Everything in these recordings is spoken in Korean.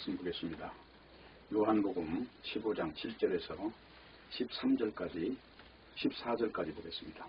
말씀 보겠습니다. 요한복음 15장 7절에서 13절까지 14절까지 보겠습니다.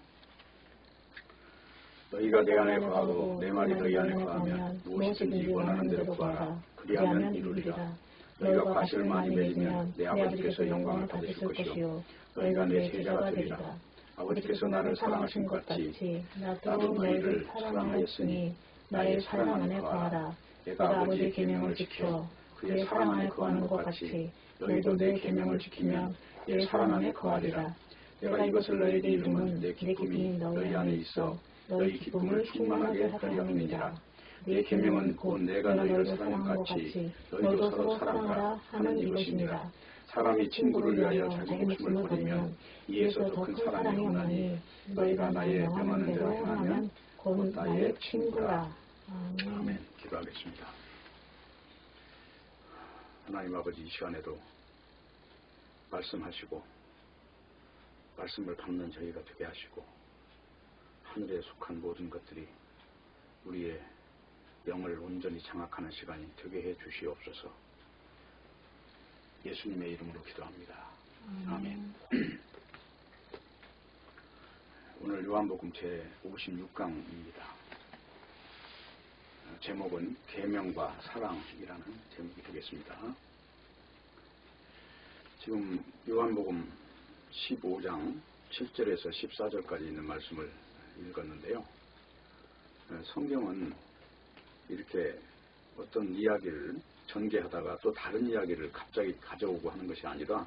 너희가 내 안에 거하고 내 말이 너희 안에 거하면 무엇이든지 원하는 대로 구하라. 그리하면 이루리라. 너희가 과실을 많이 맺으면 내 아버지께서 영광을 받으실 것이요 너희가 내 제자가 되리라. 아버지께서 나를 사랑하신 것 같이 나도 너희를 사랑하였으니 나의 사랑 안에 거하라. 내가 아버지의 계명을 지켜 그의 사랑 안에 거하는 것 같이 너희도 내 계명을 지키면 내 사랑 안에 거하리라. 내가 이것을 너희에게 이름은 내 기쁨이 너희 안에 있어 너희 기쁨을 충만하게 하려 함이니라. 내 계명은 곧 내가 너희를 사랑한 것 같이 너희도 서로 사랑하라 하는 이것이니라. 사람이 친구를 위하여 자기 목숨을 버리면 이에서 더 큰 사랑이 없나니 너희가 나의 명하는 대로 행하면 곧 나의 친구라. 아멘. 기도하겠습니다. 하나님 아버지, 이 시간에도 말씀하시고 말씀을 받는 저희가 되게 하시고 하늘에 속한 모든 것들이 우리의 영을 온전히 장악하는 시간이 되게 해 주시옵소서. 예수님의 이름으로 기도합니다. 아멘. 오늘 요한복음 제56강입니다. 제목은 계명과 사랑이라는 제목이 되겠습니다. 지금 요한복음 15장 7절에서 14절까지 있는 말씀을 읽었는데요. 성경은 이렇게 어떤 이야기를 전개하다가 또 다른 이야기를 갑자기 가져오고 하는 것이 아니라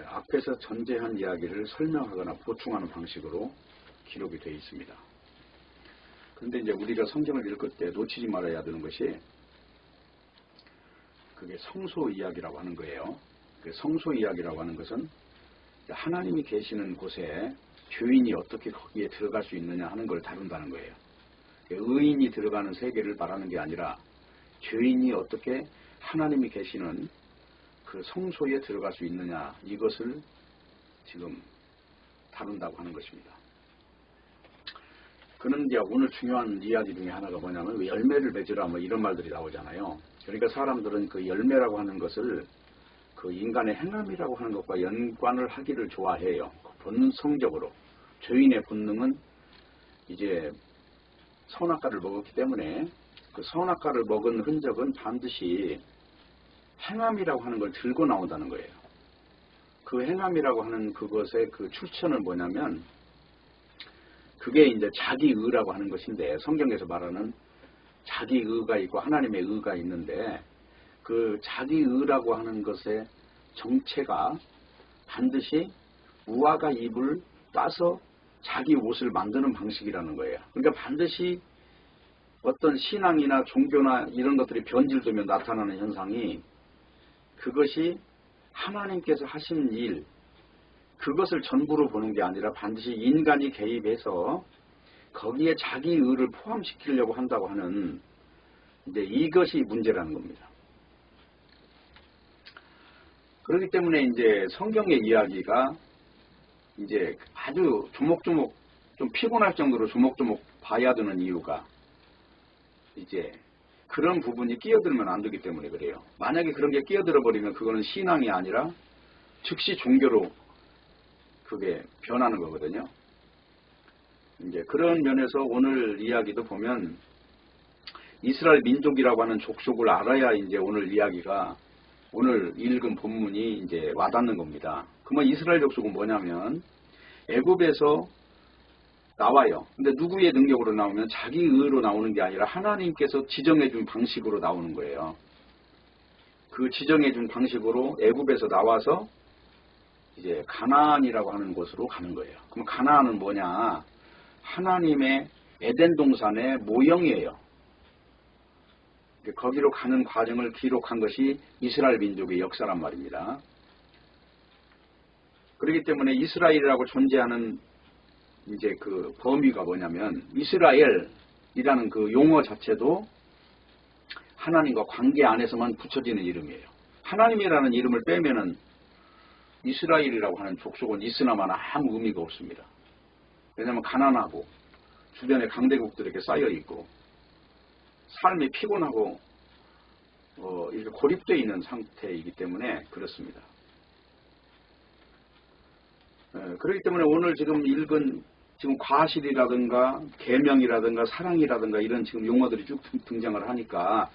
앞에서 전제한 이야기를 설명하거나 보충하는 방식으로 기록이 되어 있습니다. 그런데 이제 우리가 성경을 읽을 때 놓치지 말아야 되는 것이 그게 성소 이야기라고 하는 거예요. 그 성소 이야기라고 하는 것은 하나님이 계시는 곳에 죄인이 어떻게 거기에 들어갈 수 있느냐 하는 걸 다룬다는 거예요. 의인이 들어가는 세계를 말하는 게 아니라 죄인이 어떻게 하나님이 계시는 그 성소에 들어갈 수 있느냐, 이것을 지금 다룬다고 하는 것입니다. 그런데 오늘 중요한 이야기 중에 하나가 뭐냐면 열매를 맺으라 뭐 이런 말들이 나오잖아요. 그러니까 사람들은 그 열매라고 하는 것을 그 인간의 행함이라고 하는 것과 연관을 하기를 좋아해요. 본성적으로. 죄인의 본능은 이제 선악과를 먹었기 때문에 그 선악과를 먹은 흔적은 반드시 행함이라고 하는 걸 들고 나온다는 거예요. 그 행함이라고 하는 그것의 그 출처는 뭐냐면 그게 이제 자기의라고 하는 것인데, 성경에서 말하는 자기의가 있고 하나님의 의가 있는데 그 자기의라고 하는 것의 정체가 반드시 무화과 잎을 따서 자기 옷을 만드는 방식이라는 거예요. 그러니까 반드시 어떤 신앙이나 종교나 이런 것들이 변질되면 나타나는 현상이 그것이 하나님께서 하신 일, 그것을 전부로 보는 게 아니라 반드시 인간이 개입해서 거기에 자기 의를 포함시키려고 한다고 하는 이제 이것이 문제라는 겁니다. 그렇기 때문에 이제 성경의 이야기가 이제 아주 조목조목 좀 피곤할 정도로 조목조목 봐야 되는 이유가 이제 그런 부분이 끼어들면 안 되기 때문에 그래요. 만약에 그런 게 끼어들어 버리면 그거는 신앙이 아니라 즉시 종교로 그게 변하는 거거든요. 이제 그런 면에서 오늘 이야기도 보면 이스라엘 민족이라고 하는 족속을 알아야 이제 오늘 이야기가 오늘 읽은 본문이 이제 와닿는 겁니다. 그러면 이스라엘 족속은 뭐냐면 애굽에서 나와요. 근데 누구의 능력으로 나오면 자기 의로 나오는 게 아니라 하나님께서 지정해 준 방식으로 나오는 거예요. 그 지정해 준 방식으로 애굽에서 나와서 이제 가나안이라고 하는 곳으로 가는 거예요. 그럼 가나안은 뭐냐? 하나님의 에덴 동산의 모형이에요. 거기로 가는 과정을 기록한 것이 이스라엘 민족의 역사란 말입니다. 그렇기 때문에 이스라엘이라고 존재하는 이제 그 범위가 뭐냐면 이스라엘이라는 그 용어 자체도 하나님과 관계 안에서만 붙여지는 이름이에요. 하나님이라는 이름을 빼면은 이스라엘이라고 하는 족속은 있으나마나 아무 의미가 없습니다. 왜냐하면 가난하고 주변에 강대국들에게 쌓여 있고 삶이 피곤하고 이렇게 고립되어 있는 상태이기 때문에 그렇습니다. 그렇기 때문에 오늘 지금 읽은 지금 과실이라든가 계명이라든가 사랑이라든가 이런 지금 용어들이 쭉 등장을 하니까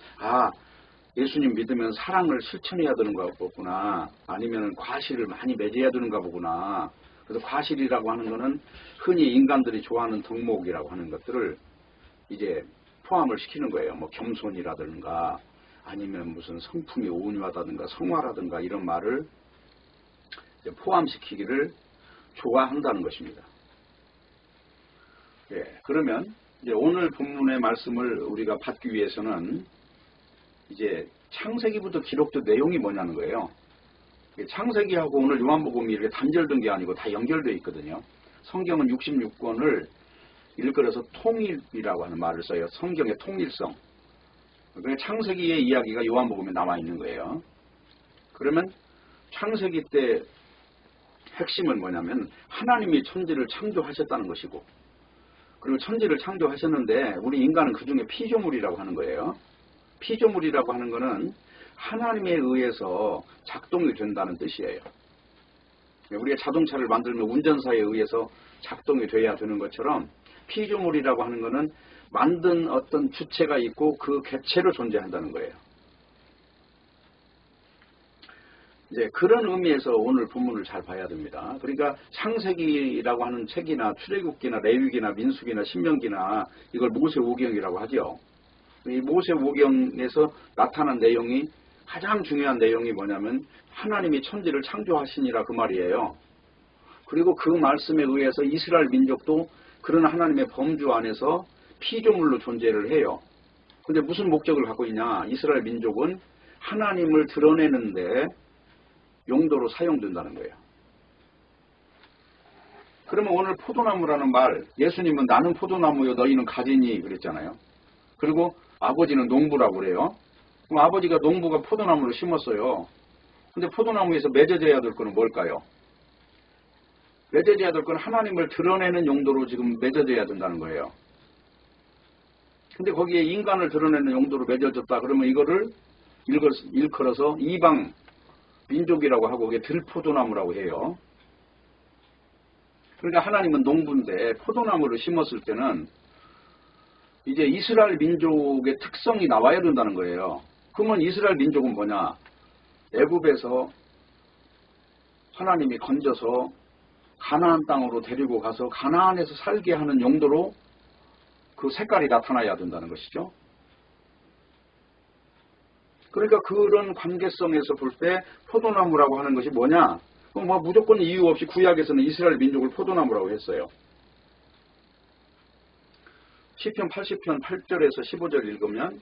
예수님 믿으면 사랑을 실천해야 되는가 보구나, 아니면 과실을 많이 맺어야 되는가 보구나. 그래서 과실이라고 하는 거는 흔히 인간들이 좋아하는 덕목이라고 하는 것들을 이제 포함을 시키는 거예요. 뭐 겸손이라든가 아니면 무슨 성품이 온유하다든가 성화라든가 이런 말을 포함시키기를 좋아한다는 것입니다. 그러면 이제 오늘 본문의 말씀을 우리가 받기 위해서는 이제 창세기부터 기록된 내용이 뭐냐는 거예요. 창세기하고 오늘 요한복음이 이렇게 단절된 게 아니고 다 연결되어 있거든요. 성경은 66권을 일컬어서 통일이라고 하는 말을 써요. 성경의 통일성. 그러니까 창세기의 이야기가 요한복음에 남아 있는 거예요. 그러면 창세기 때 핵심은 뭐냐면 하나님이 천지를 창조하셨다는 것이고, 그리고 천지를 창조하셨는데 우리 인간은 그 중에 피조물이라고 하는 거예요. 피조물이라고 하는 것은 하나님에 의해서 작동이 된다는 뜻이에요. 우리가 자동차를 만들면 운전사에 의해서 작동이 돼야 되는 것처럼 피조물이라고 하는 것은 만든 어떤 주체가 있고 그 객체로 존재한다는 거예요. 이제 그런 의미에서 오늘 본문을 잘 봐야 됩니다. 그러니까 창세기라고 하는 책이나 출애굽기나 레위기나 민수기나 신명기나 이걸 모세오경이라고 하죠. 이 모세오경에서 나타난 내용이 가장 중요한 내용이 뭐냐면 하나님이 천지를 창조하시니라 그 말이에요. 그리고 그 말씀에 의해서 이스라엘 민족도 그런 하나님의 범주 안에서 피조물로 존재를 해요. 근데 무슨 목적을 갖고 있냐? 이스라엘 민족은 하나님을 드러내는데 용도로 사용된다는 거예요. 그러면 오늘 포도나무라는 말, 예수님은 나는 포도나무요 너희는 가지니 그랬잖아요. 그리고 아버지는 농부라고 그래요. 그럼 아버지가 농부가 포도나무를 심었어요. 근데 포도나무에서 맺어져야 될 거는 뭘까요? 맺어져야 될 건 하나님을 드러내는 용도로 지금 맺어져야 된다는 거예요. 근데 거기에 인간을 드러내는 용도로 맺어졌다 그러면 이거를 일컬어서 이방 민족이라고 하고 그게 들포도나무라고 해요. 그러니까 하나님은 농부인데 포도나무를 심었을 때는 이제 이스라엘 민족의 특성이 나와야 된다는 거예요. 그러면 이스라엘 민족은 뭐냐? 애굽에서 하나님이 건져서 가나안 땅으로 데리고 가서 가나안에서 살게 하는 용도로 그 색깔이 나타나야 된다는 것이죠. 그러니까 그런 관계성에서 볼 때 포도나무라고 하는 것이 뭐냐? 그럼 뭐 무조건 이유 없이 구약에서는 이스라엘 민족을 포도나무라고 했어요. 시편 80편 8절에서 15절 읽으면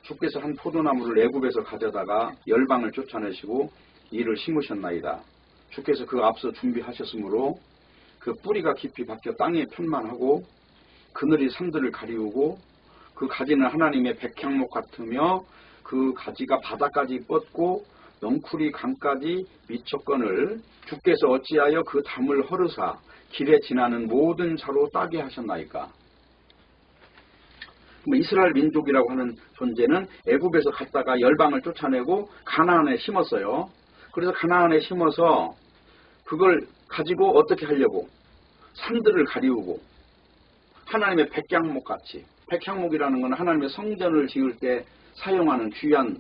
주께서 한 포도나무를 애굽에서 가져다가 열방을 쫓아내시고 이를 심으셨나이다. 주께서 그 앞서 준비하셨으므로 그 뿌리가 깊이 박혀 땅에 편만하고 그늘이 산들을 가리우고 그 가지는 하나님의 백향목 같으며 그 가지가 바다까지 뻗고 넝쿨이 강까지 미쳤거늘 주께서 어찌하여 그 담을 허르사 길에 지나는 모든 자로 따게 하셨나이까. 이스라엘 민족이라고 하는 존재는 애굽에서 갔다가 열방을 쫓아내고 가나안에 심었어요. 그래서 가나안에 심어서 그걸 가지고 어떻게 하려고? 산들을 가리우고 하나님의 백향목같이, 백향목이라는 건 하나님의 성전을 지을 때 사용하는 귀한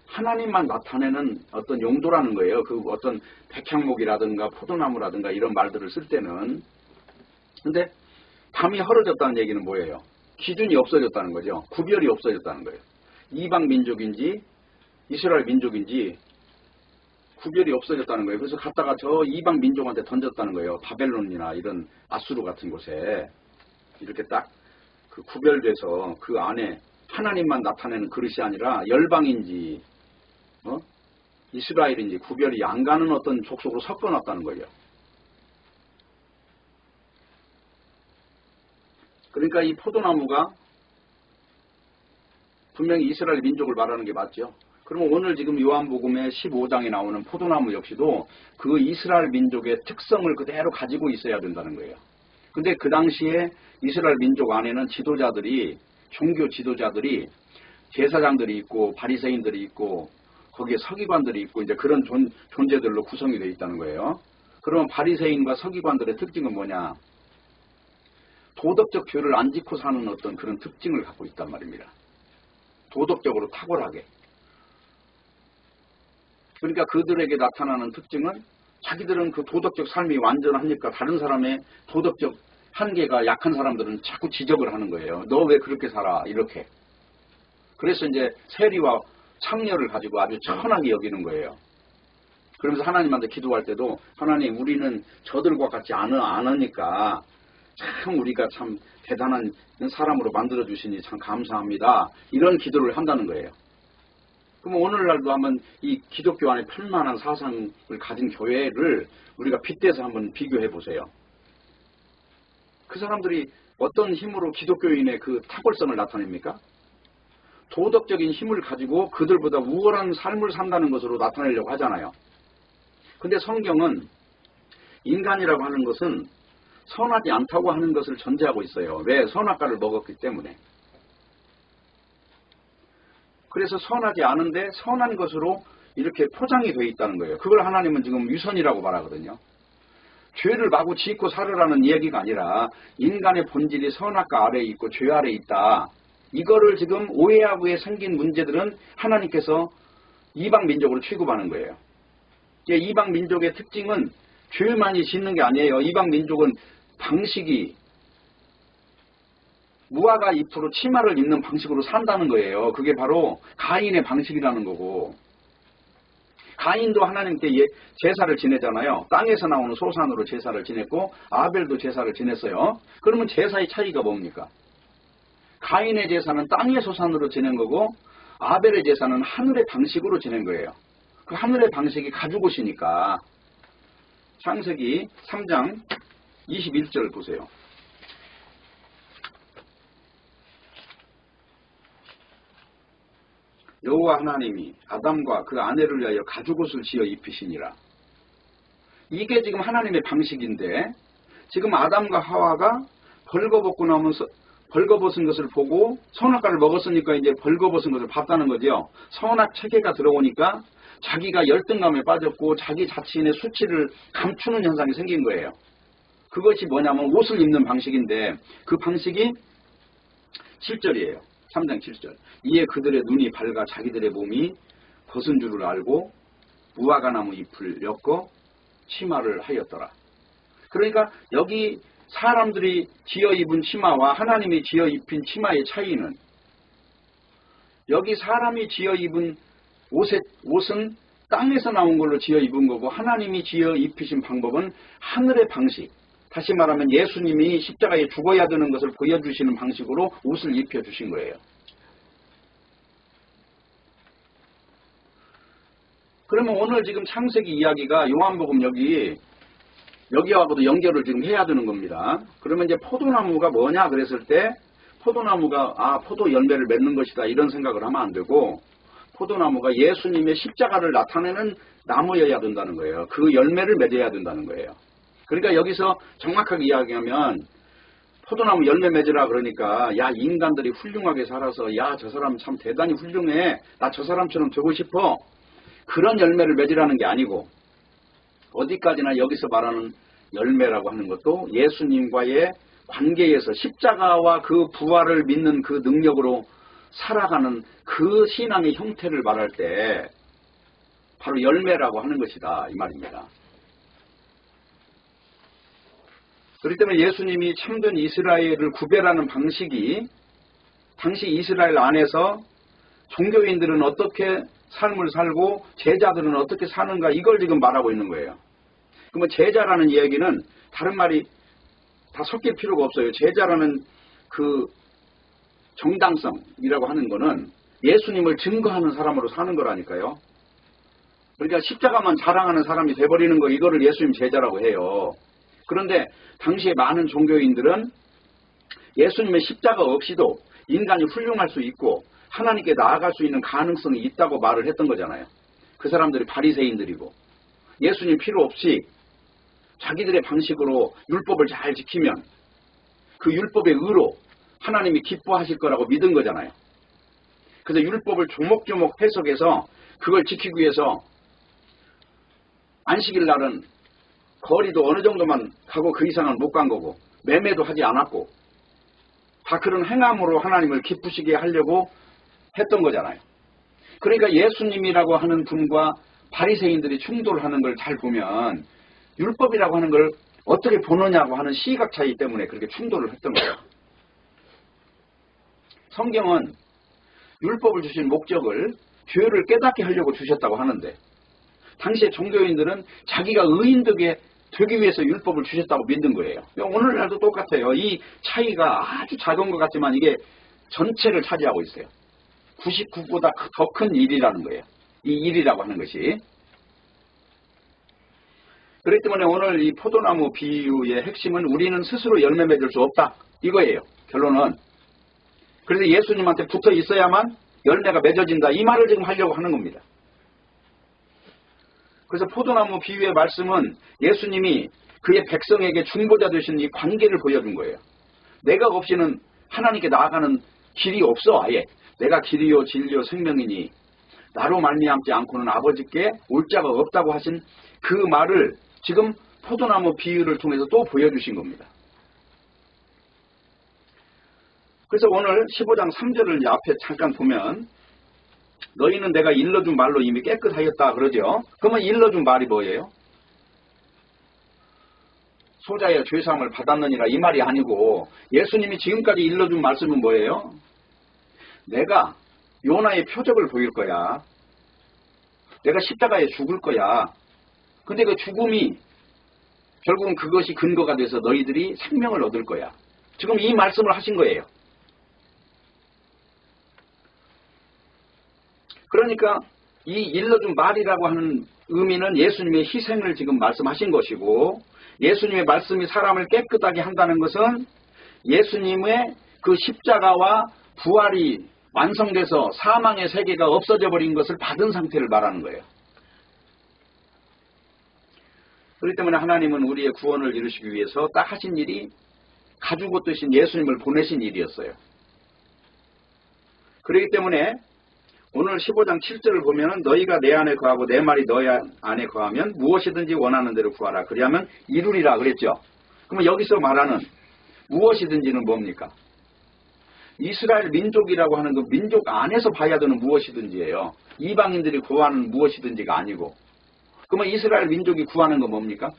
하나님만 나타내는 어떤 용도라는 거예요. 그 어떤 백향목이라든가 포도나무라든가 이런 말들을 쓸 때는. 근데 담이 헐어졌다는 얘기는 뭐예요? 기준이 없어졌다는 거죠. 구별이 없어졌다는 거예요. 이방 민족인지 이스라엘 민족인지 구별이 없어졌다는 거예요. 그래서 갔다가 저 이방 민족한테 던졌다는 거예요. 바벨론이나 이런 아수르 같은 곳에 이렇게 딱 그 구별돼서 그 안에 하나님만 나타내는 그릇이 아니라 열방인지 이스라엘인지 구별이 안 가는 어떤 족속으로 섞어놨다는 거예요. 그러니까 이 포도나무가 분명히 이스라엘 민족을 말하는 게 맞죠. 그러면 오늘 지금 요한복음의 15장에 나오는 포도나무 역시도 그 이스라엘 민족의 특성을 그대로 가지고 있어야 된다는 거예요. 근데 그 당시에 이스라엘 민족 안에는 지도자들이, 종교 지도자들이 제사장들이 있고 바리새인들이 있고 거기에 서기관들이 있고 이제 그런 존재들로 구성이 되어 있다는 거예요. 그러면 바리새인과 서기관들의 특징은 뭐냐? 도덕적 죄를 안 짓고 사는 어떤 그런 특징을 갖고 있단 말입니다. 도덕적으로 탁월하게. 그러니까 그들에게 나타나는 특징은 자기들은 그 도덕적 삶이 완전하니까 다른 사람의 도덕적 한계가 약한 사람들은 자꾸 지적을 하는 거예요. 너 왜 그렇게 살아? 이렇게. 그래서 이제 세리와 창녀를 가지고 아주 천하게 여기는 거예요. 그러면서 하나님한테 기도할 때도 하나님 우리는 저들과 같지 않으니까 참 우리가 참 대단한 사람으로 만들어주시니 참 감사합니다. 이런 기도를 한다는 거예요. 그럼 오늘날도 한번 이 기독교 안에 편만한 사상을 가진 교회를 우리가 빗대서 한번 비교해 보세요. 그 사람들이 어떤 힘으로 기독교인의 그 탁월성을 나타냅니까? 도덕적인 힘을 가지고 그들보다 우월한 삶을 산다는 것으로 나타내려고 하잖아요. 근데 성경은 인간이라고 하는 것은 선하지 않다고 하는 것을 전제하고 있어요. 왜? 선악과를 먹었기 때문에. 그래서 선하지 않은데 선한 것으로 이렇게 포장이 되어 있다는 거예요. 그걸 하나님은 지금 유선이라고 말하거든요. 죄를 마구 짓고 살으라는 얘기가 아니라 인간의 본질이 선악과 아래에 있고 죄 아래에 있다. 이거를 지금 오해하고 생긴 문제들은 하나님께서 이방 민족으로 취급하는 거예요. 이방 민족의 특징은 죄를 많이 짓는 게 아니에요. 이방 민족은 방식이 무화과 잎으로 치마를 입는 방식으로 산다는 거예요. 그게 바로 가인의 방식이라는 거고, 가인도 하나님께 제사를 지내잖아요. 땅에서 나오는 소산으로 제사를 지냈고 아벨도 제사를 지냈어요. 그러면 제사의 차이가 뭡니까? 가인의 제사는 땅의 소산으로 지낸 거고 아벨의 제사는 하늘의 방식으로 지낸 거예요. 그 하늘의 방식이 가죽옷이니까. 창세기 3장 21절 보세요. 여호와 하나님이 아담과 그 아내를 위하여 가죽옷을 지어 입히시니라. 이게 지금 하나님의 방식인데 지금 아담과 하와가 벌거벗고 나오면서 벌거벗은 것을 보고 선악과를 먹었으니까 이제 벌거벗은 것을 봤다는 거죠. 선악 체계가 들어오니까 자기가 열등감에 빠졌고 자기 자신의 수치를 감추는 현상이 생긴 거예요. 그것이 뭐냐면 옷을 입는 방식인데 그 방식이 7절이에요. 3장 7절. 이에 그들의 눈이 밝아 자기들의 몸이 벗은 줄을 알고 무화과나무 잎을 엮어 치마를 하였더라. 그러니까 여기 사람들이 지어 입은 치마와 하나님이 지어 입힌 치마의 차이는, 여기 사람이 지어 입은 옷은 땅에서 나온 걸로 지어 입은 거고 하나님이 지어 입히신 방법은 하늘의 방식, 다시 말하면 예수님이 십자가에 죽어야 되는 것을 보여주시는 방식으로 옷을 입혀주신 거예요. 그러면 오늘 지금 창세기 이야기가 요한복음 여기하고도 연결을 지금 해야 되는 겁니다. 그러면 이제 포도나무가 뭐냐 그랬을 때 포도나무가 포도 열매를 맺는 것이다 이런 생각을 하면 안 되고, 포도나무가 예수님의 십자가를 나타내는 나무여야 된다는 거예요. 그 열매를 맺어야 된다는 거예요. 그러니까 여기서 정확하게 이야기하면 포도나무 열매 맺으라 그러니까 야 인간들이 훌륭하게 살아서 야 저 사람 참 대단히 훌륭해, 나 저 사람처럼 되고 싶어, 그런 열매를 맺으라는 게 아니고, 어디까지나 여기서 말하는 열매라고 하는 것도 예수님과의 관계에서 십자가와 그 부활을 믿는 그 능력으로 살아가는 그 신앙의 형태를 말할 때 바로 열매라고 하는 것이다 이 말입니다. 그렇기 때문에 예수님이 참된 이스라엘을 구별하는 방식이 당시 이스라엘 안에서 종교인들은 어떻게 삶을 살고 제자들은 어떻게 사는가, 이걸 지금 말하고 있는 거예요. 그러면 제자라는 이야기는 다른 말이 다 섞일 필요가 없어요. 제자라는 그 정당성이라고 하는 거는 예수님을 증거하는 사람으로 사는 거라니까요. 그러니까 십자가만 자랑하는 사람이 돼버리는 거, 이거를 예수님 제자라고 해요. 그런데 당시에 많은 종교인들은 예수님의 십자가 없이도 인간이 훌륭할 수 있고 하나님께 나아갈 수 있는 가능성이 있다고 말을 했던 거잖아요. 그 사람들이 바리새인들이고, 예수님 필요 없이 자기들의 방식으로 율법을 잘 지키면 그 율법의 의로 하나님이 기뻐하실 거라고 믿은 거잖아요. 그래서 율법을 조목조목 해석해서 그걸 지키기 위해서 안식일 날은 거리도 어느 정도만 가고 그 이상은 못 간 거고 매매도 하지 않았고 다 그런 행함으로 하나님을 기쁘시게 하려고 했던 거잖아요. 그러니까 예수님이라고 하는 분과 바리새인들이 충돌하는 걸 잘 보면 율법이라고 하는 걸 어떻게 보느냐고 하는 시각 차이 때문에 그렇게 충돌을 했던 거예요. 성경은 율법을 주신 목적을 죄를 깨닫게 하려고 주셨다고 하는데 당시의 종교인들은 자기가 의인되게 되기 위해서 율법을 주셨다고 믿는 거예요. 오늘날도 똑같아요. 이 차이가 아주 작은 것 같지만 이게 전체를 차지하고 있어요. 99보다 더 큰 일이라는 거예요. 이 일이라고 하는 것이. 그렇기 때문에 오늘 이 포도나무 비유의 핵심은 우리는 스스로 열매 맺을 수 없다. 이거예요. 결론은. 그래서 예수님한테 붙어 있어야만 열매가 맺어진다. 이 말을 지금 하려고 하는 겁니다. 그래서 포도나무 비유의 말씀은 예수님이 그의 백성에게 중보자 되신 이 관계를 보여준 거예요. 내가 없이는 하나님께 나아가는 길이 없어. 아예. 내가 길이요 진리요 생명이니 나로 말미암지 않고는 아버지께 올 자가 없다고 하신 그 말을 지금 포도나무 비유를 통해서 또 보여주신 겁니다. 그래서 오늘 15장 3절을 앞에 잠깐 보면 너희는 내가 일러준 말로 이미 깨끗하였다 그러죠. 그러면 일러준 말이 뭐예요? 소자의 죄사함을 받았느니라 이 말이 아니고 예수님이 지금까지 일러준 말씀은 뭐예요? 내가 요나의 표적을 보일 거야. 내가 십자가에 죽을 거야. 근데 그 죽음이 결국은 그것이 근거가 돼서 너희들이 생명을 얻을 거야. 지금 이 말씀을 하신 거예요. 그러니까 이 일러준 말이라고 하는 의미는 예수님의 희생을 지금 말씀하신 것이고 예수님의 말씀이 사람을 깨끗하게 한다는 것은 예수님의 그 십자가와 부활이 완성돼서 사망의 세계가 없어져 버린 것을 받은 상태를 말하는 거예요. 그렇기 때문에 하나님은 우리의 구원을 이루시기 위해서 딱 하신 일이 가지고 뜨신 예수님을 보내신 일이었어요. 그렇기 때문에 오늘 15장 7절을 보면은 너희가 내 안에 거하고 내 말이 너희 안에 거하면 무엇이든지 원하는 대로 구하라. 그리하면 이루리라 그랬죠. 그러면 여기서 말하는 무엇이든지는 뭡니까? 이스라엘 민족이라고 하는 그 민족 안에서 봐야 되는 무엇이든지예요. 이방인들이 구하는 무엇이든지가 아니고. 그러면 이스라엘 민족이 구하는 건 뭡니까?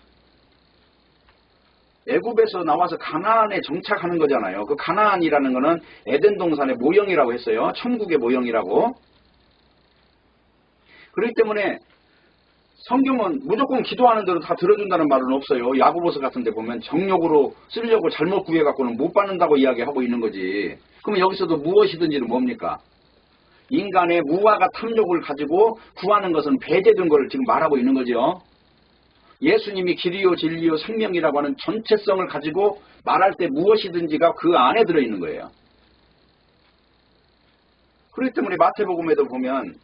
애굽에서 나와서 가나안에 정착하는 거잖아요. 그 가나안이라는 거는 에덴 동산의 모형이라고 했어요. 천국의 모형이라고. 그렇기 때문에 성경은 무조건 기도하는 대로 다 들어준다는 말은 없어요. 야고보서 같은 데 보면 정욕으로 쓰려고 잘못 구해갖고는 못 받는다고 이야기하고 있는 거지. 그럼 여기서도 무엇이든지는 뭡니까? 인간의 무화과 탐욕을 가지고 구하는 것은 배제된 걸 지금 말하고 있는 거죠. 예수님이 길이요 진리요 생명이라고 하는 전체성을 가지고 말할 때 무엇이든지가 그 안에 들어있는 거예요. 그렇기 때문에 마태복음에도 보면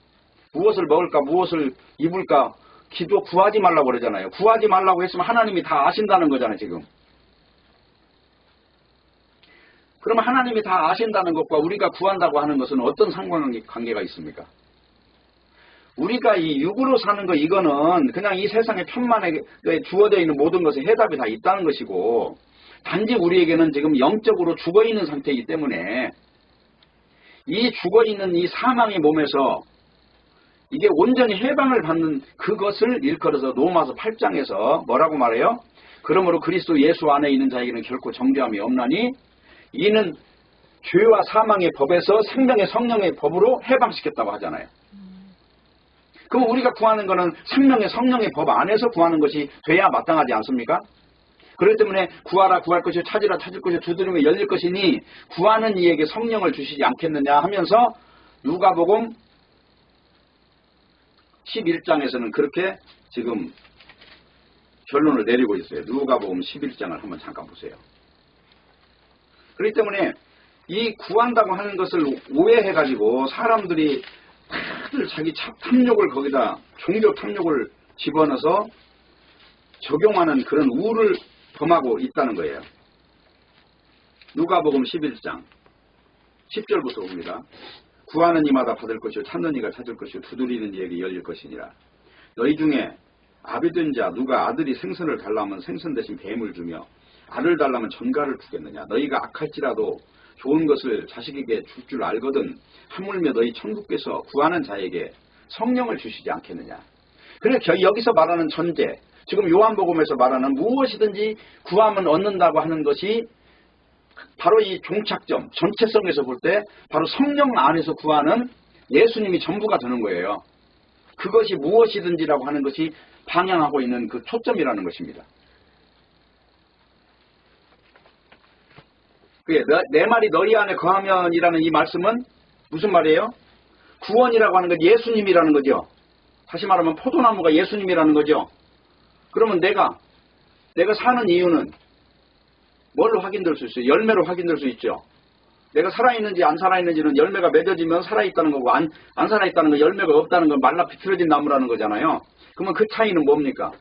무엇을 먹을까 무엇을 입을까 기도 구하지 말라고 그러잖아요. 구하지 말라고 했으면 하나님이 다 아신다는 거잖아요. 지금. 그러면 하나님이 다 아신다는 것과 우리가 구한다고 하는 것은 어떤 상관관계가 있습니까? 우리가 이 육으로 사는 거 이거는 그냥 이 세상의 편만에 주어져 있는 모든 것에 해답이 다 있다는 것이고 단지 우리에게는 지금 영적으로 죽어있는 상태이기 때문에 이 죽어있는 이 사망의 몸에서 이게 온전히 해방을 받는 그것을 일컬어서 로마서 8장에서 뭐라고 말해요? 그러므로 그리스도 예수 안에 있는 자에게는 결코 정죄함이 없나니 이는 죄와 사망의 법에서 생명의 성령의 법으로 해방시켰다고 하잖아요. 그럼 우리가 구하는 것은 생명의 성령의 법 안에서 구하는 것이 돼야 마땅하지 않습니까? 그렇기 때문에 구하라 구할 것이요 찾으라 찾을 것이요 두드리면 열릴 것이니 구하는 이에게 성령을 주시지 않겠느냐 하면서 누가복음 11장에서는 그렇게 지금 결론을 내리고 있어요. 누가복음 11장을 한번 잠깐 보세요. 그렇기 때문에 이 구한다고 하는 것을 오해해가지고 사람들이 다들 자기 탐욕을 거기다 종교 탐욕을 집어넣어서 적용하는 그런 우를 범하고 있다는 거예요. 누가복음 11장 10절부터 봅니다. 구하는 이마다 받을 것이요 찾는 이가 찾을 것이요 두드리는 이에게 열릴 것이니라. 너희 중에 아비된 자 누가 아들이 생선을 달라면 생선 대신 뱀을 주며 알을 달라면 전갈을 주겠느냐. 너희가 악할지라도 좋은 것을 자식에게 줄 줄 알거든 하물며 너희 천국께서 구하는 자에게 성령을 주시지 않겠느냐. 그래 여기서 말하는 전제, 지금 요한복음에서 말하는 무엇이든지 구하면 얻는다고 하는 것이 바로 이 종착점, 전체성에서 볼 때 바로 성령 안에서 구하는 예수님이 전부가 되는 거예요. 그것이 무엇이든지라고 하는 것이 방향하고 있는 그 초점이라는 것입니다. 내 말이 너희 안에 거하면이라는 이 말씀은 무슨 말이에요? 구원이라고 하는 건 예수님이라는 거죠. 다시 말하면 포도나무가 예수님이라는 거죠. 그러면 내가 사는 이유는 뭘로 확인될 수 있어요? 열매로 확인될 수 있죠. 내가 살아있는지 안 살아있는지는 열매가 맺어지면 살아있다는 거고 안 살아있다는 건 열매가 없다는 건 말라 비틀어진 나무라는 거잖아요. 그러면 그 차이는 뭡니까?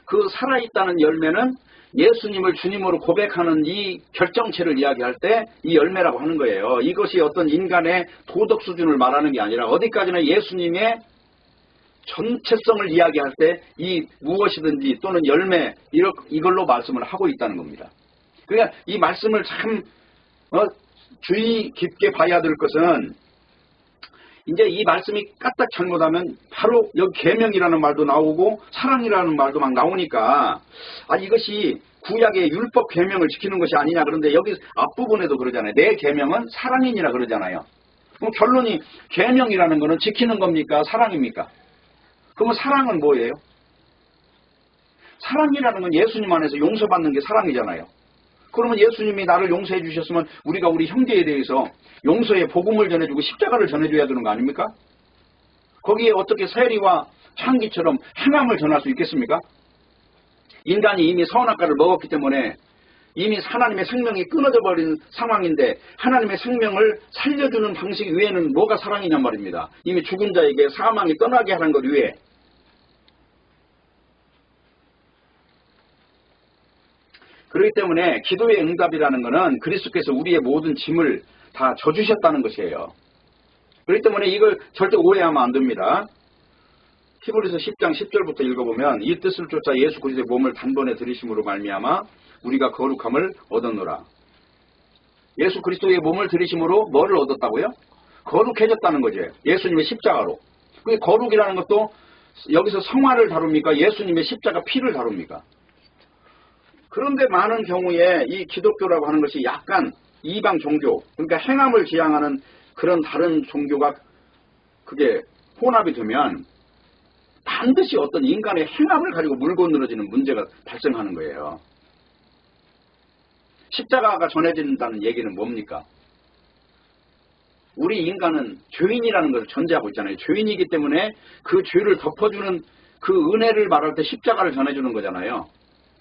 그 살아있다는 열매는 예수님을 주님으로 고백하는 이 결정체를 이야기할 때 이 열매라고 하는 거예요. 이것이 어떤 인간의 도덕 수준을 말하는 게 아니라 어디까지나 예수님의 전체성을 이야기할 때 이 무엇이든지 또는 열매 이걸로 말씀을 하고 있다는 겁니다. 그러니까 이 말씀을 참 주의 깊게 봐야 될 것은 이제 이 말씀이 까딱 잘못하면 바로 여기 계명이라는 말도 나오고 사랑이라는 말도 막 나오니까 이것이 구약의 율법 계명을 지키는 것이 아니냐. 그런데 여기 앞부분에도 그러잖아요. 내 계명은 사랑이니라 그러잖아요. 그럼 결론이 계명이라는 것은 지키는 겁니까? 사랑입니까? 그러면 사랑은 뭐예요? 사랑이라는 건 예수님 안에서 용서받는 게 사랑이잖아요. 그러면 예수님이 나를 용서해 주셨으면 우리가 우리 형제에 대해서 용서의 복음을 전해주고 십자가를 전해줘야 되는 거 아닙니까? 거기에 어떻게 세리와 창기처럼 행함을 전할 수 있겠습니까? 인간이 이미 선악과를 먹었기 때문에 이미 하나님의 생명이 끊어져 버린 상황인데 하나님의 생명을 살려주는 방식 외에는 뭐가 사랑이냔 말입니다. 이미 죽은 자에게 사망이 떠나게 하는 것 외에. 그렇기 때문에 기도의 응답이라는 것은 그리스도께서 우리의 모든 짐을 다 져주셨다는 것이에요. 그렇기 때문에 이걸 절대 오해하면 안 됩니다. 히브리서 10장 10절부터 읽어보면 이 뜻을 쫓아 예수 그리스도의 몸을 단번에 들이심으로 말미암아 우리가 거룩함을 얻었노라. 예수 그리스도의 몸을 들이심으로 뭐를 얻었다고요? 거룩해졌다는 거죠. 예수님의 십자가로. 그 거룩이라는 것도 여기서 성화를 다룹니까? 예수님의 십자가 피를 다룹니까? 그런데 많은 경우에 이 기독교라고 하는 것이 약간 이방 종교, 그러니까 행함을 지향하는 그런 다른 종교가 그게 혼합이 되면 반드시 어떤 인간의 행함을 가지고 물고 늘어지는 문제가 발생하는 거예요. 십자가가 전해진다는 얘기는 뭡니까? 우리 인간은 죄인이라는 것을 전제하고 있잖아요. 죄인이기 때문에 그 죄를 덮어주는 그 은혜를 말할 때 십자가를 전해주는 거잖아요.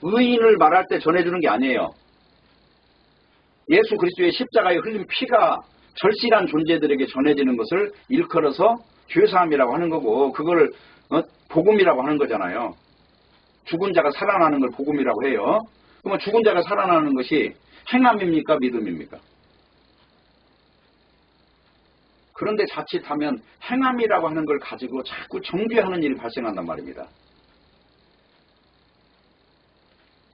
의인을 말할 때 전해주는 게 아니에요. 예수 그리스도의 십자가에 흘린 피가 절실한 존재들에게 전해지는 것을 일컬어서 죄사함이라고 하는 거고 그걸 복음이라고 하는 거잖아요. 죽은 자가 살아나는 걸 복음이라고 해요. 그러면 죽은 자가 살아나는 것이 행함입니까? 믿음입니까? 그런데 자칫하면 행함이라고 하는 걸 가지고 자꾸 정죄하는 일이 발생한단 말입니다.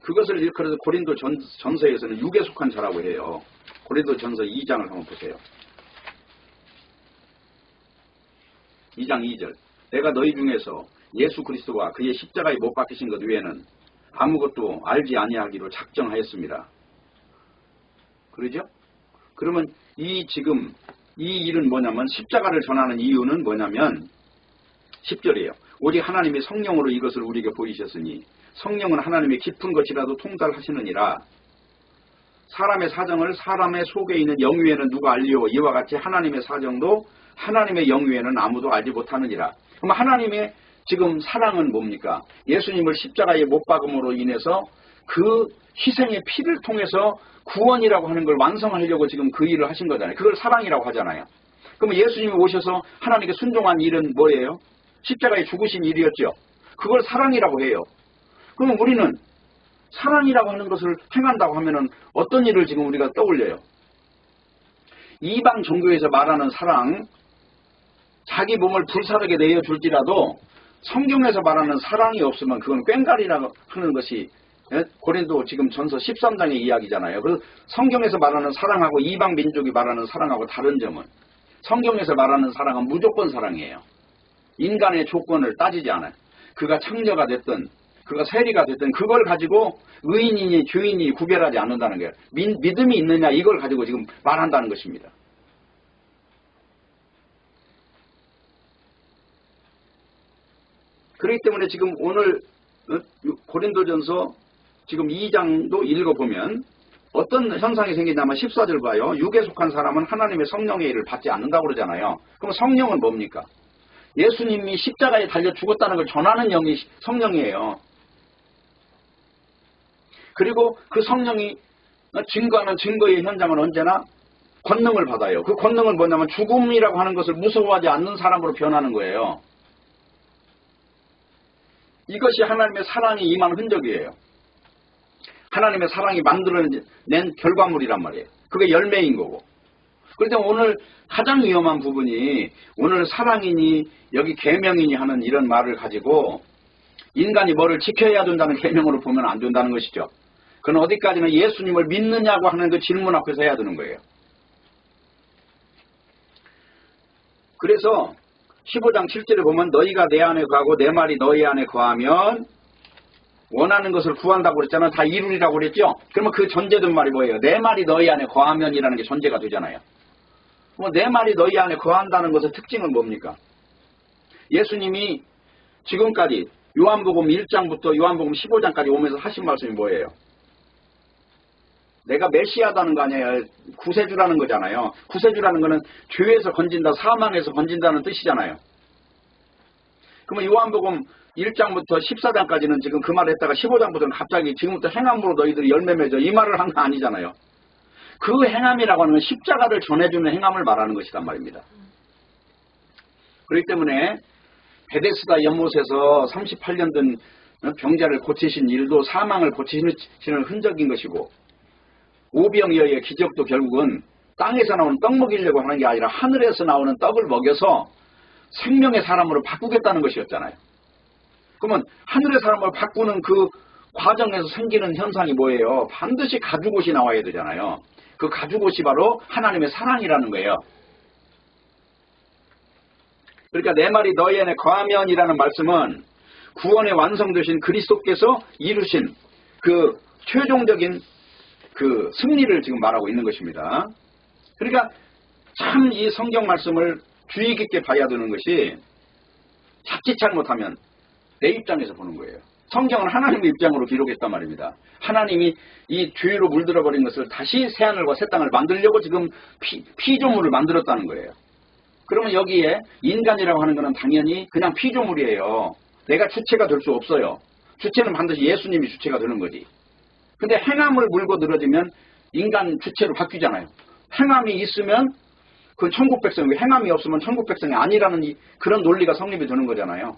그것을 일컬어서 고린도 전서에서는 육에 속한 자라고 해요. 고린도 전서 2장을 한번 보세요. 2장 2절. 내가 너희 중에서 예수 그리스도와 그의 십자가에 못 박히신 것 외에는 아무것도 알지 아니하기로 작정하였습니다. 그러죠? 그러면 지금 이 일은 뭐냐면 십자가를 전하는 이유는 뭐냐면 10절이에요. 오직 하나님이 성령으로 이것을 우리에게 보이셨으니 성령은 하나님의 깊은 것이라도 통달하시느니라. 사람의 사정을 사람의 속에 있는 영위에는 누가 알리오 이와 같이 하나님의 사정도 하나님의 영위에는 아무도 알지 못하느니라. 그럼 하나님의 지금 사랑은 뭡니까? 예수님을 십자가에 못 박음으로 인해서 그 희생의 피를 통해서 구원이라고 하는 걸 완성하려고 지금 그 일을 하신 거잖아요. 그걸 사랑이라고 하잖아요. 그러면 예수님이 오셔서 하나님께 순종한 일은 뭐예요? 십자가에 죽으신 일이었죠. 그걸 사랑이라고 해요. 그러면 우리는 사랑이라고 하는 것을 행한다고 하면은 어떤 일을 지금 우리가 떠올려요? 이방 종교에서 말하는 사랑, 자기 몸을 불사르게 내어줄지라도 성경에서 말하는 사랑이 없으면 그건 꽹과리라고 하는 것이 고린도 지금 전서 13장의 이야기잖아요. 그래서 성경에서 말하는 사랑하고 이방 민족이 말하는 사랑하고 다른 점은 성경에서 말하는 사랑은 무조건 사랑이에요. 인간의 조건을 따지지 않아요. 그가 창녀가 됐든 그가 세리가 됐든 그걸 가지고 의인이니 죄인이 구별하지 않는다는 거예요. 믿음이 있느냐 이걸 가지고 지금 말한다는 것입니다. 그렇기 때문에 지금 오늘 고린도전서 지금 2장도 읽어보면 어떤 현상이 생기냐면 14절 봐요. 육에 속한 사람은 하나님의 성령의 일을 받지 않는다고 그러잖아요. 그럼 성령은 뭡니까? 예수님이 십자가에 달려 죽었다는 걸 전하는 영이 성령이에요. 그리고 그 성령이 증거하는 증거의 현장은 언제나 권능을 받아요. 그 권능은 뭐냐면 죽음이라고 하는 것을 무서워하지 않는 사람으로 변하는 거예요. 이것이 하나님의 사랑이 임한 흔적이에요. 하나님의 사랑이 만들어낸 결과물이란 말이에요. 그게 열매인 거고. 그런데 오늘 가장 위험한 부분이 오늘 사랑이니 여기 계명이니 하는 이런 말을 가지고 인간이 뭐를 지켜야 된다는 계명으로 보면 안 된다는 것이죠. 그건 어디까지는 예수님을 믿느냐고 하는 그 질문 앞에서 해야 되는 거예요. 그래서 15장 7절에 보면 너희가 내 안에 거하고 내 말이 너희 안에 거하면 원하는 것을 구한다고 그랬잖아요. 다 이루리라고 그랬죠. 그러면 그 전제된 말이 뭐예요? 내 말이 너희 안에 거하면이라는 게 전제가 되잖아요. 그럼 내 말이 너희 안에 거한다는 것의 특징은 뭡니까? 예수님이 지금까지 요한복음 1장부터 요한복음 15장까지 오면서 하신 말씀이 뭐예요? 내가 메시아다는 거 아니에요. 구세주라는 거잖아요. 구세주라는 거는 죄에서 건진다, 사망에서 건진다는 뜻이잖아요. 그러면 요한복음 1장부터 14장까지는 지금 그 말을 했다가 15장부터는 갑자기 지금부터 행함으로 너희들이 열매 맺어 이 말을 한 거 아니잖아요. 그 행함이라고 하는 건 십자가를 전해주는 행함을 말하는 것이란 말입니다. 그렇기 때문에 베데스다 연못에서 38년 된 병자를 고치신 일도 사망을 고치시는 흔적인 것이고 오병이어의 기적도 결국은 땅에서 나오는 떡 먹이려고 하는 게 아니라 하늘에서 나오는 떡을 먹여서 생명의 사람으로 바꾸겠다는 것이었잖아요. 그러면 하늘의 사람을 바꾸는 그 과정에서 생기는 현상이 뭐예요? 반드시 가죽옷이 나와야 되잖아요. 그 가죽옷이 바로 하나님의 사랑이라는 거예요. 그러니까 내 말이 너희 안에 거하면이라는 말씀은 구원의 완성되신 그리스도께서 이루신 그 최종적인 그 승리를 지금 말하고 있는 것입니다. 그러니까 참 이 성경 말씀을 주의 깊게 봐야 되는 것이 자칫 잘못하면 내 입장에서 보는 거예요. 성경은 하나님의 입장으로 기록했단 말입니다. 하나님이 이 죄로 물들어버린 것을 다시 새하늘과 새 땅을 만들려고 지금 피조물을 만들었다는 거예요. 그러면 여기에 인간이라고 하는 것은 당연히 그냥 피조물이에요. 내가 주체가 될 수 없어요. 주체는 반드시 예수님이 주체가 되는 거지. 근데 행함을 물고 늘어지면 인간 주체로 바뀌잖아요. 행함이 있으면 그 천국 백성이고 행함이 없으면 천국 백성이 아니라는 그런 논리가 성립이 되는 거잖아요.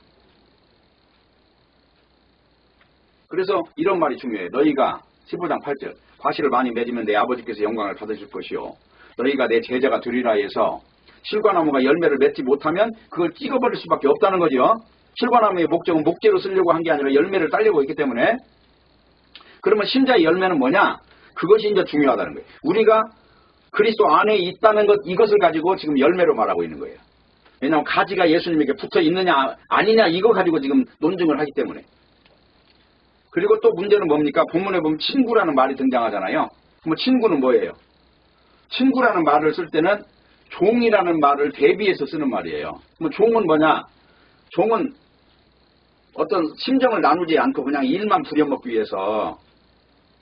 그래서 이런 말이 중요해요. 너희가 15장 8절 과실을 많이 맺으면 내 아버지께서 영광을 받으실 것이요 너희가 내 제자가 되리라 해서 실과나무가 열매를 맺지 못하면 그걸 찍어버릴 수밖에 없다는 거죠. 실과나무의 목적은 목재로 쓰려고 한 게 아니라 열매를 따려고 있기 때문에 그러면 신자의 열매는 뭐냐? 그것이 이제 중요하다는 거예요. 우리가 그리스도 안에 있다는 것 이것을 가지고 지금 열매로 말하고 있는 거예요. 왜냐하면 가지가 예수님에게 붙어 있느냐 아니냐 이거 가지고 지금 논증을 하기 때문에. 그리고 또 문제는 뭡니까? 본문에 보면 친구라는 말이 등장하잖아요. 그럼 친구는 뭐예요? 친구라는 말을 쓸 때는 종이라는 말을 대비해서 쓰는 말이에요. 그럼 종은 뭐냐? 종은 어떤 심정을 나누지 않고 그냥 일만 부려먹기 위해서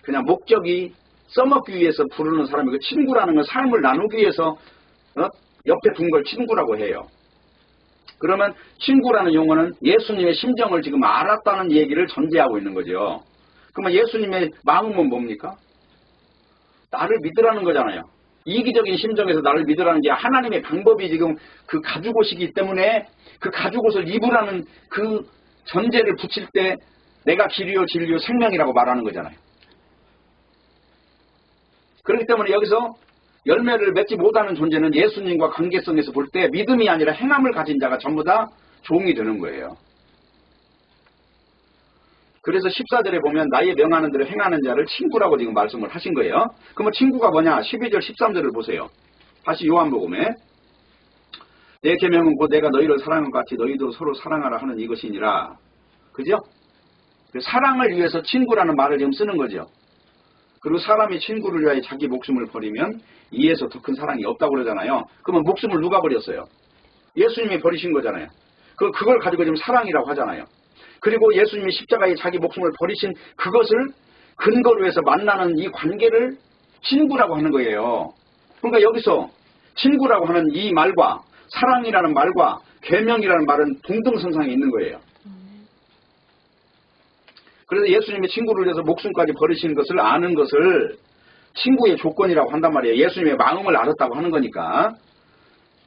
그냥 목적이 써먹기 위해서 부르는 사람이고 친구라는 건 삶을 나누기 위해서 옆에 둔 걸 친구라고 해요. 그러면 친구라는 용어는 예수님의 심정을 지금 알았다는 얘기를 전제하고 있는 거죠. 그러면 예수님의 마음은 뭡니까? 나를 믿으라는 거잖아요. 이기적인 심정에서 나를 믿으라는 게 하나님의 방법이 지금 그 가죽옷이기 때문에 그 가죽옷을 입으라는 그 전제를 붙일 때 내가 길이요 진리요 생명이라고 말하는 거잖아요. 그렇기 때문에 여기서 열매를 맺지 못하는 존재는 예수님과 관계성에서 볼 때 믿음이 아니라 행함을 가진 자가 전부 다 종이 되는 거예요. 그래서 14절에 보면 나의 명하는 대로 행하는 자를 친구라고 지금 말씀을 하신 거예요. 그러면 친구가 뭐냐? 12절 13절을 보세요. 다시 요한복음에 내 계명은 곧 내가 너희를 사랑한 것 같이 너희도 서로 사랑하라 하는 이것이니라. 그죠? 사랑을 위해서 친구라는 말을 지금 쓰는 거죠. 그리고 사람이 친구를 위하여 자기 목숨을 버리면 이에서 더 큰 사랑이 없다고 그러잖아요. 그러면 목숨을 누가 버렸어요? 예수님이 버리신 거잖아요. 그걸 가지고 지금 사랑이라고 하잖아요. 그리고 예수님이 십자가에 자기 목숨을 버리신 그것을 근거로 해서 만나는 이 관계를 친구라고 하는 거예요. 그러니까 여기서 친구라고 하는 이 말과 사랑이라는 말과 계명이라는 말은 동등선상에 있는 거예요. 그래서 예수님이 친구를 위해서 목숨까지 버리신 것을 아는 것을 친구의 조건이라고 한단 말이에요. 예수님의 마음을 알았다고 하는 거니까.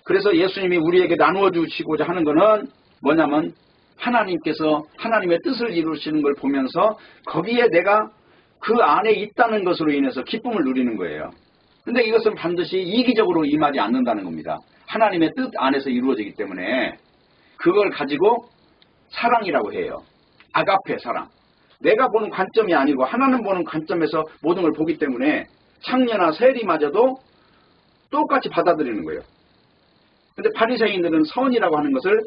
그래서 예수님이 우리에게 나누어 주시고자 하는 것은 뭐냐면 하나님께서 하나님의 뜻을 이루시는 걸 보면서 거기에 내가 그 안에 있다는 것으로 인해서 기쁨을 누리는 거예요. 근데 이것은 반드시 이기적으로 임하지 않는다는 겁니다. 하나님의 뜻 안에서 이루어지기 때문에 그걸 가지고 사랑이라고 해요. 아가페 사랑. 내가 보는 관점이 아니고 하나님 보는 관점에서 모든 걸 보기 때문에 창녀나 세리마저도 똑같이 받아들이는 거예요. 근데 바리새인들은 선이라고 하는 것을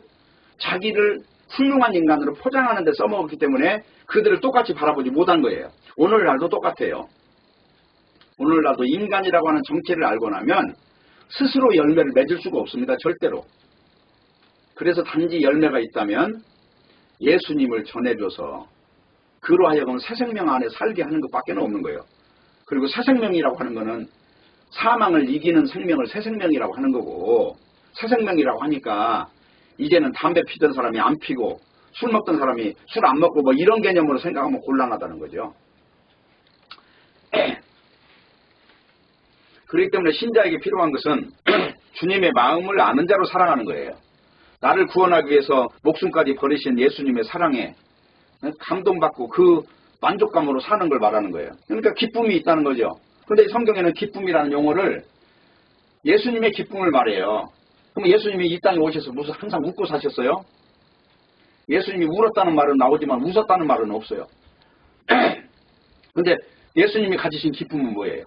자기를 훌륭한 인간으로 포장하는 데 써먹었기 때문에 그들을 똑같이 바라보지 못한 거예요. 오늘날도 똑같아요. 오늘날도 인간이라고 하는 정체를 알고 나면 스스로 열매를 맺을 수가 없습니다. 절대로. 그래서 단지 열매가 있다면 예수님을 전해줘서 그로 하여금 새 생명 안에 살게 하는 것밖에 없는 거예요. 그리고 새 생명이라고 하는 거는 사망을 이기는 생명을 새 생명이라고 하는 거고, 새 생명이라고 하니까 이제는 담배 피던 사람이 안 피고 술 먹던 사람이 술 안 먹고 뭐 이런 개념으로 생각하면 곤란하다는 거죠. 그렇기 때문에 신자에게 필요한 것은 주님의 마음을 아는 자로 살아가는 거예요. 나를 구원하기 위해서 목숨까지 버리신 예수님의 사랑에 감동받고 그 만족감으로 사는 걸 말하는 거예요. 그러니까 기쁨이 있다는 거죠. 그런데 성경에는 기쁨이라는 용어를 예수님의 기쁨을 말해요. 그럼 예수님이 이 땅에 오셔서 무슨 항상 웃고 사셨어요? 예수님이 울었다는 말은 나오지만 웃었다는 말은 없어요. 그런데 예수님이 가지신 기쁨은 뭐예요?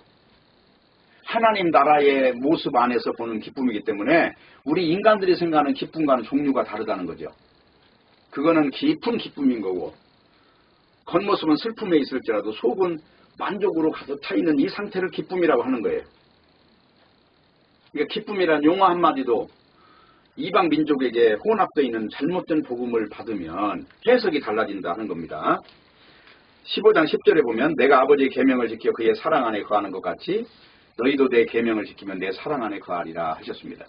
하나님 나라의 모습 안에서 보는 기쁨이기 때문에 우리 인간들이 생각하는 기쁨과는 종류가 다르다는 거죠. 그거는 깊은 기쁨인 거고, 겉모습은 슬픔에 있을지라도 속은 만족으로 가득 차 있는 이 상태를 기쁨이라고 하는 거예요. 그러니까 기쁨이란 용어 한마디도 이방 민족에게 혼합되어 있는 잘못된 복음을 받으면 해석이 달라진다 하는 겁니다. 15장 10절에 보면 내가 아버지의 계명을 지켜 그의 사랑 안에 거하는 것 같이 너희도 내 계명을 지키면 내 사랑 안에 거하리라 하셨습니다.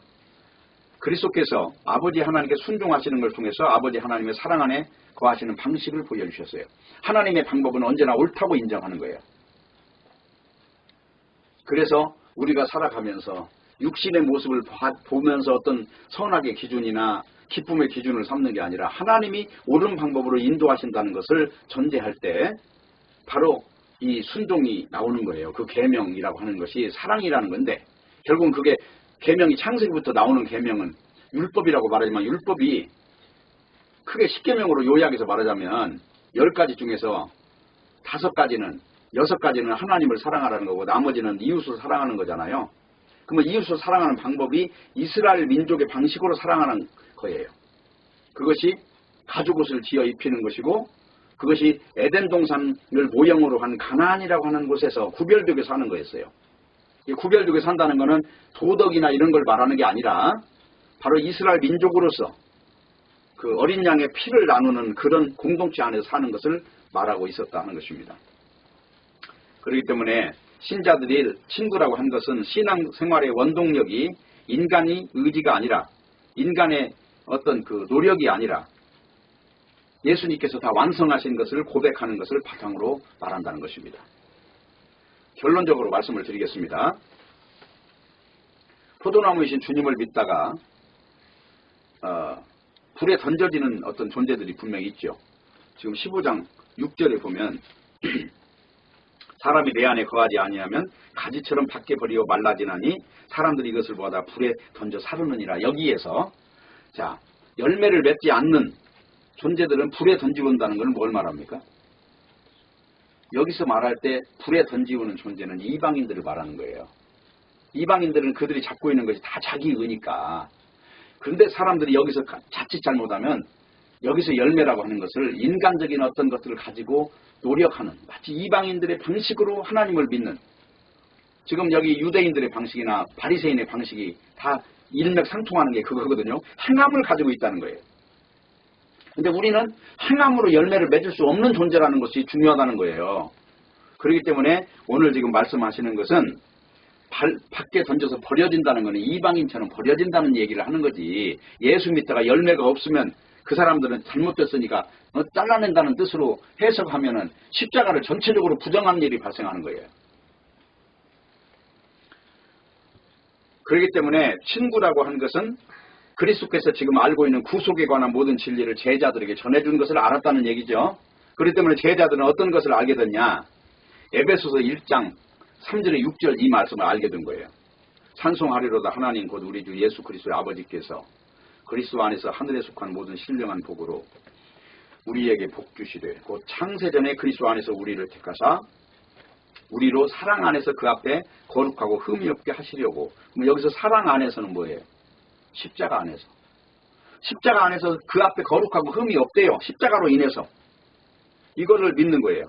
그리스도께서 아버지 하나님께 순종하시는 걸 통해서 아버지 하나님의 사랑 안에 거하시는 방식을 보여주셨어요. 하나님의 방법은 언제나 옳다고 인정하는 거예요. 그래서 우리가 살아가면서 육신의 모습을 보면서 어떤 선악의 기준이나 기쁨의 기준을 삼는 게 아니라 하나님이 옳은 방법으로 인도하신다는 것을 전제할 때 바로 이 순종이 나오는 거예요. 그 계명이라고 하는 것이 사랑이라는 건데, 결국은 그게 계명이 창세기부터 나오는 계명은 율법이라고 말하지만 율법이 크게 10계명으로 요약해서 말하자면 10가지 중에서 5가지는 6가지는 하나님을 사랑하라는 거고 나머지는 이웃을 사랑하는 거잖아요. 그러면 이웃을 사랑하는 방법이 이스라엘 민족의 방식으로 사랑하는 거예요. 그것이 가죽옷을 지어 입히는 것이고, 그것이 에덴 동산을 모형으로 한 가나안이라고 하는 곳에서 구별되게 사는 거였어요. 이 구별되게 산다는 것은 도덕이나 이런 걸 말하는 게 아니라 바로 이스라엘 민족으로서 그 어린 양의 피를 나누는 그런 공동체 안에서 사는 것을 말하고 있었다 하는 것입니다. 그렇기 때문에 신자들이 친구라고 한 것은 신앙생활의 원동력이 인간의 의지가 아니라 인간의 어떤 그 노력이 아니라 예수님께서 다 완성하신 것을 고백하는 것을 바탕으로 말한다는 것입니다. 결론적으로 말씀을 드리겠습니다. 포도나무이신 주님을 믿다가 불에 던져지는 어떤 존재들이 분명히 있죠. 지금 15장 6절에 보면 사람이 내 안에 거하지 아니하면 가지처럼 밖에 버리고 말라지나니 사람들이 이것을 보다 불에 던져 사르느니라. 여기에서 자, 열매를 맺지 않는 존재들은 불에 던지고온다는 건 뭘 말합니까? 여기서 말할 때 불에 던지우는 존재는 이방인들을 말하는 거예요. 이방인들은 그들이 잡고 있는 것이 다 자기 의니까. 그런데 사람들이 여기서 자칫 잘못하면 여기서 열매라고 하는 것을 인간적인 어떤 것들을 가지고 노력하는, 마치 이방인들의 방식으로 하나님을 믿는, 지금 여기 유대인들의 방식이나 바리새인의 방식이 다 일맥상통하는 게 그거거든요. 행함을 가지고 있다는 거예요. 근데 우리는 행함으로 열매를 맺을 수 없는 존재라는 것이 중요하다는 거예요. 그렇기 때문에 오늘 지금 말씀하시는 것은 밖에 던져서 버려진다는 것은 이방인처럼 버려진다는 얘기를 하는 거지, 예수 믿다가 열매가 없으면 그 사람들은 잘못됐으니까 잘라낸다는 뜻으로 해석하면은 십자가를 전체적으로 부정하는 일이 발생하는 거예요. 그렇기 때문에 친구라고 하는 것은 그리스도께서 지금 알고 있는 구속에 관한 모든 진리를 제자들에게 전해준 것을 알았다는 얘기죠. 그렇기 때문에 제자들은 어떤 것을 알게 됐냐? 에베소서 1장 3절에 6절 이 말씀을 알게 된 거예요. 찬송하리로다 하나님 곧 우리 주 예수 그리스도의 아버지께서 그리스도 안에서 하늘에 속한 모든 신령한 복으로 우리에게 복 주시되 곧 창세전에 그리스도 안에서 우리를 택하사 우리로 사랑 안에서 그 앞에 거룩하고 흠이 없게 하시려고. 그럼 여기서 사랑 안에서는 뭐예요? 십자가 안에서. 십자가 안에서 그 앞에 거룩하고 흠이 없대요. 십자가로 인해서. 이거를 믿는 거예요.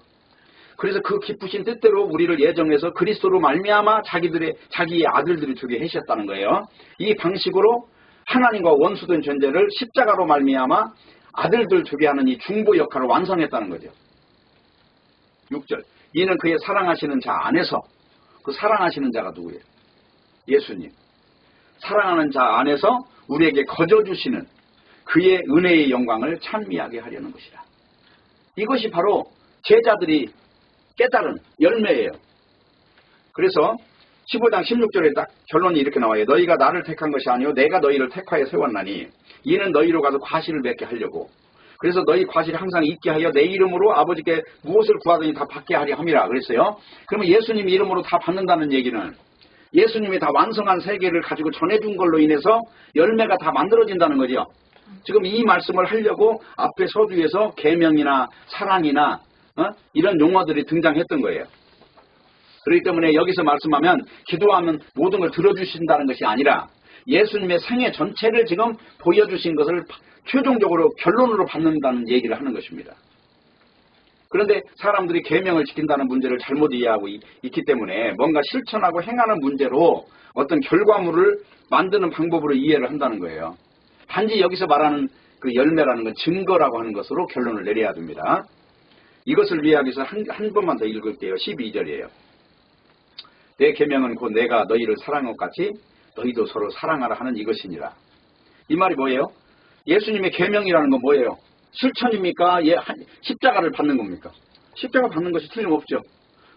그래서 그 기쁘신 뜻대로 우리를 예정해서 그리스도로 말미암아 자기의 아들들이 되게 하셨다는 거예요. 이 방식으로 하나님과 원수된 존재를 십자가로 말미암아 아들들 되게 하는 이 중보 역할을 완성했다는 거죠. 6절. 이는 그의 사랑하시는 자 안에서, 그 사랑하시는 자가 누구예요? 예수님. 사랑하는 자 안에서 우리에게 거저주시는 그의 은혜의 영광을 찬미하게 하려는 것이라. 이것이 바로 제자들이 깨달은 열매예요. 그래서 15장 16절에 딱 결론이 이렇게 나와요. 너희가 나를 택한 것이 아니요 내가 너희를 택하여 세웠나니 이는 너희로 가서 과실을 맺게 하려고. 그래서 너희 과실이 항상 있게 하여 내 이름으로 아버지께 무엇을 구하더니 다 받게 하려 함이라 그랬어요. 그러면 예수님 이름으로 다 받는다는 얘기는 예수님이 다 완성한 세계를 가지고 전해준 걸로 인해서 열매가 다 만들어진다는 거죠. 지금 이 말씀을 하려고 앞에 서두에서 계명이나 사랑이나 이런 용어들이 등장했던 거예요. 그렇기 때문에 여기서 말씀하면 기도하면 모든 걸 들어주신다는 것이 아니라 예수님의 생애 전체를 지금 보여주신 것을 최종적으로 결론으로 받는다는 얘기를 하는 것입니다. 그런데 사람들이 계명을 지킨다는 문제를 잘못 이해하고 있기 때문에 뭔가 실천하고 행하는 문제로 어떤 결과물을 만드는 방법으로 이해를 한다는 거예요. 단지 여기서 말하는 그 열매라는 건 증거라고 하는 것으로 결론을 내려야 됩니다. 이것을 위하기 위해서 한 번만 더 읽을게요. 12절이에요. 내 계명은 곧 내가 너희를 사랑한 것 같이 너희도 서로 사랑하라 하는 이것이니라. 이 말이 뭐예요? 예수님의 계명이라는 건 뭐예요? 실천입니까? 십자가를 받는 겁니까? 십자가 받는 것이 틀림없죠.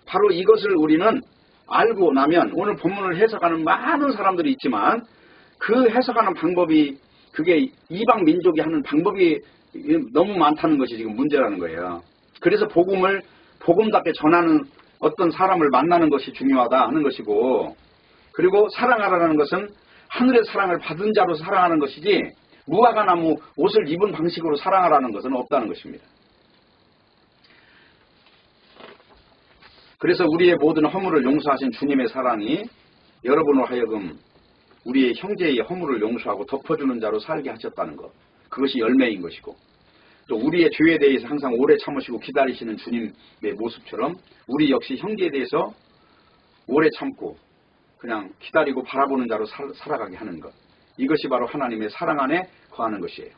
바로 이것을 우리는 알고 나면 오늘 본문을 해석하는 많은 사람들이 있지만 그 해석하는 방법이 그게 이방 민족이 하는 방법이 너무 많다는 것이 지금 문제라는 거예요. 그래서 복음을 복음답게 전하는 어떤 사람을 만나는 것이 중요하다 하는 것이고, 그리고 사랑하라는 것은 하늘의 사랑을 받은 자로 사랑하는 것이지 무화과 나무 옷을 입은 방식으로 사랑하라는 것은 없다는 것입니다. 그래서 우리의 모든 허물을 용서하신 주님의 사랑이 여러분으로 하여금 우리의 형제의 허물을 용서하고 덮어주는 자로 살게 하셨다는 것, 그것이 열매인 것이고, 또 우리의 죄에 대해서 항상 오래 참으시고 기다리시는 주님의 모습처럼 우리 역시 형제에 대해서 오래 참고 그냥 기다리고 바라보는 자로 살아가게 하는 것, 이것이 바로 하나님의 사랑 안에 거하는 것이에요.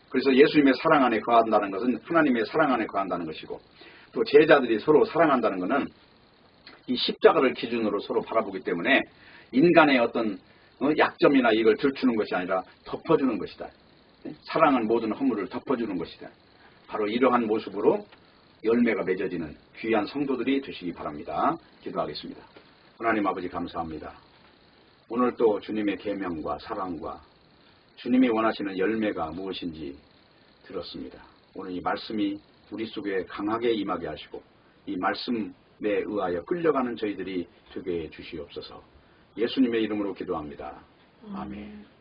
그래서 예수님의 사랑 안에 거한다는 것은 하나님의 사랑 안에 거한다는 것이고, 또 제자들이 서로 사랑한다는 것은 이 십자가를 기준으로 서로 바라보기 때문에 인간의 어떤 약점이나 이걸 들추는 것이 아니라 덮어주는 것이다. 사랑은 모든 허물을 덮어주는 것이다. 바로 이러한 모습으로 열매가 맺어지는 귀한 성도들이 되시기 바랍니다. 기도하겠습니다. 하나님 아버지 감사합니다. 오늘 또 주님의 계명과 사랑과 주님이 원하시는 열매가 무엇인지 들었습니다. 오늘 이 말씀이 우리 속에 강하게 임하게 하시고 이 말씀 의하여 끌려가는 저희들이 되게 해 주시옵소서. 예수님의 이름으로 기도합니다. 아멘.